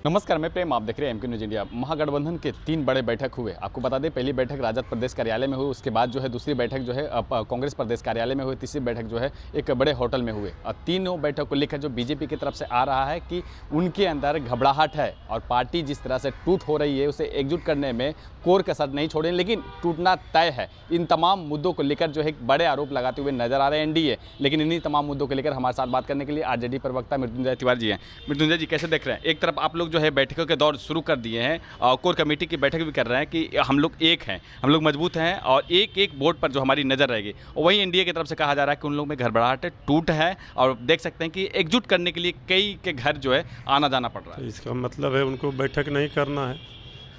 नमस्कार, मैं प्रेम। आप देख रहे हैं एमके न्यूज़ इंडिया। महागठबंधन के 3 बड़े बैठक हुए। आपको बता दें, पहली बैठक राजद प्रदेश कार्यालय में हुई, उसके बाद जो है दूसरी बैठक जो है कांग्रेस प्रदेश कार्यालय में हुई, तीसरी बैठक जो है एक बड़े होटल में हुए। और तीनों बैठक को लेकर जो बीजेपी की तरफ से आ रहा है कि उनके अंदर घबराहट है और पार्टी जिस तरह से टूट हो रही है उसे एकजुट करने में कोर कसर नहीं छोड़ें, लेकिन टूटना तय है। इन तमाम मुद्दों को लेकर जो है बड़े आरोप लगाते हुए नजर आ रहे हैं एनडीए। लेकिन इन्हीं तमाम मुद्दों को लेकर हमारे साथ बात करने के लिए आरजेडी प्रवक्ता मृत्युंजय तिवारी जी हैं। मृत्युंजय जी, कैसे देख रहे हैं? एक तरफ आप लोग जो है बैठकों के दौर शुरू कर दिए हैं और कोर कमेटी की बैठक भी कर रहे हैं कि हम लोग एक हैं, हम लोग मजबूत हैं और एक एक वोट पर जो हमारी नज़र रहेगी। और वहीं एनडीए की तरफ से कहा जा रहा है कि उन लोगों में घबराहट है, टूट है और देख सकते हैं कि एकजुट करने के लिए कई के घर जो है आना जाना पड़ रहा है। तो इसका मतलब है उनको बैठक नहीं करना है।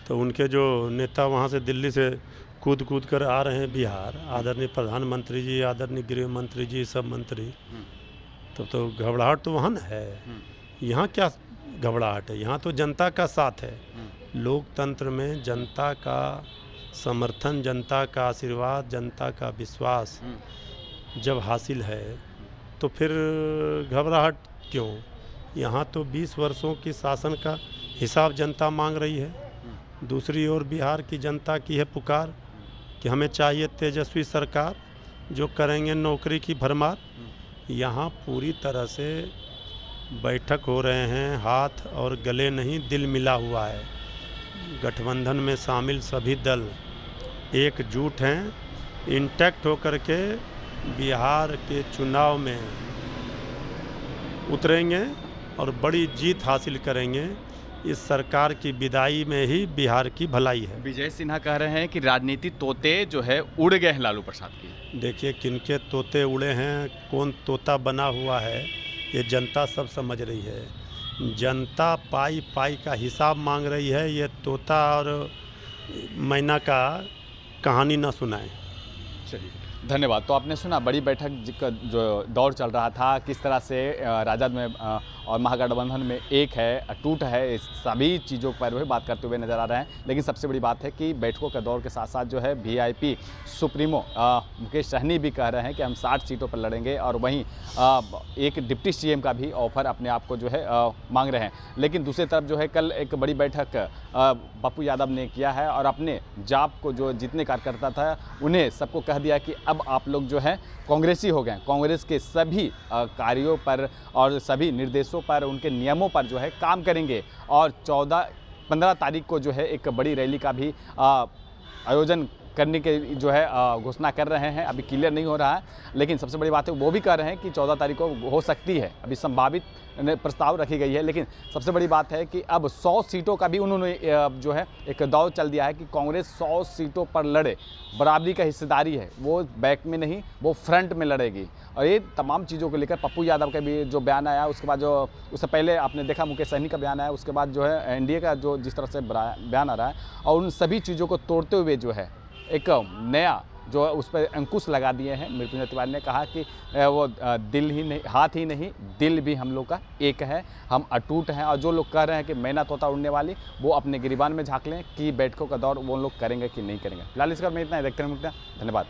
तो उनके जो नेता वहाँ से दिल्ली से कूद कूद कर आ रहे हैं बिहार, आदरणीय प्रधानमंत्री जी, आदरणीय गृह मंत्री जी, सब मंत्री, तो घबराहट तो वहाँ न है। यहाँ क्या घबराहट है? यहाँ तो जनता का साथ है। लोकतंत्र में जनता का समर्थन, जनता का आशीर्वाद, जनता का विश्वास जब हासिल है तो फिर घबराहट क्यों? यहाँ तो 20 वर्षों की शासन का हिसाब जनता मांग रही है। दूसरी ओर बिहार की जनता की है पुकार कि हमें चाहिए तेजस्वी सरकार जो करेंगे नौकरी की भरमार। यहाँ पूरी तरह से बैठक हो रहे हैं, हाथ और गले नहीं दिल मिला हुआ है। गठबंधन में शामिल सभी दल एकजुट हैं, इंटैक्ट होकर के बिहार के चुनाव में उतरेंगे और बड़ी जीत हासिल करेंगे। इस सरकार की विदाई में ही बिहार की भलाई है। विजय सिन्हा कह रहे हैं कि राजनीति तोते जो है उड़ गए हैं लालू प्रसाद की। देखिए, किनके तोते उड़े हैं, कौन तोता बना हुआ है, ये जनता सब समझ रही है। जनता पाई पाई का हिसाब मांग रही है। ये तोता और मैना का कहानी ना सुनाएं। चलिए, धन्यवाद। तो आपने सुना बड़ी बैठक का जो दौर चल रहा था, किस तरह से राजद में और महागठबंधन में एक है, टूट है, इस सभी चीज़ों पर भी बात करते हुए नजर आ रहे हैं। लेकिन सबसे बड़ी बात है कि बैठकों के दौर के साथ साथ जो है वीआईपी सुप्रीमो मुकेश सहनी भी कह रहे हैं कि हम 60 सीटों पर लड़ेंगे और वहीं एक डिप्टी सीएम का भी ऑफर अपने आप को जो है मांग रहे हैं। लेकिन दूसरी तरफ जो है कल एक बड़ी बैठक पप्पू यादव ने किया है और अपने जाप को जो जितने कार्यकर्ता था उन्हें सबको कह दिया कि अब आप लोग जो है कांग्रेसी हो गए। कांग्रेस के सभी कार्यों पर और सभी निर्देशों पर, उनके नियमों पर जो है काम करेंगे और 15 तारीख को जो है एक बड़ी रैली का भी आयोजन करने के जो है घोषणा कर रहे हैं। अभी क्लियर नहीं हो रहा है, लेकिन सबसे बड़ी बात है वो भी कह रहे हैं कि 14 तारीख को हो सकती है। अभी संभावित प्रस्ताव रखी गई है, लेकिन सबसे बड़ी बात है कि अब 100 सीटों का भी उन्होंने जो है एक दौर चल दिया है कि कांग्रेस 100 सीटों पर लड़े। बराबरी का हिस्सेदारी है, वो बैक में नहीं, वो फ्रंट में लड़ेगी। और ये तमाम चीज़ों को लेकर पप्पू यादव का भी जो बयान आया, उसके बाद जो उससे पहले आपने देखा मुकेश सहनी का बयान आया, उसके बाद जो है एनडीए का जो जिस तरह से बयान आ रहा है, और उन सभी चीज़ों को तोड़ते हुए जो है एक नया जो उस पर अंकुश लगा दिए हैं। मृत्युंजय तिवारी ने कहा कि वो दिल ही नहीं, हाथ ही नहीं, दिल भी हम लोग का एक है, हम अटूट हैं। और जो लोग कह रहे हैं कि मैना तोता उड़ने वाली, वो अपने गिरिबान में झांक लें कि बैठकों का दौर वो लोग करेंगे कि नहीं करेंगे। फिलहाल इसका मैं इतना ही, देखते हैं। धन्यवाद।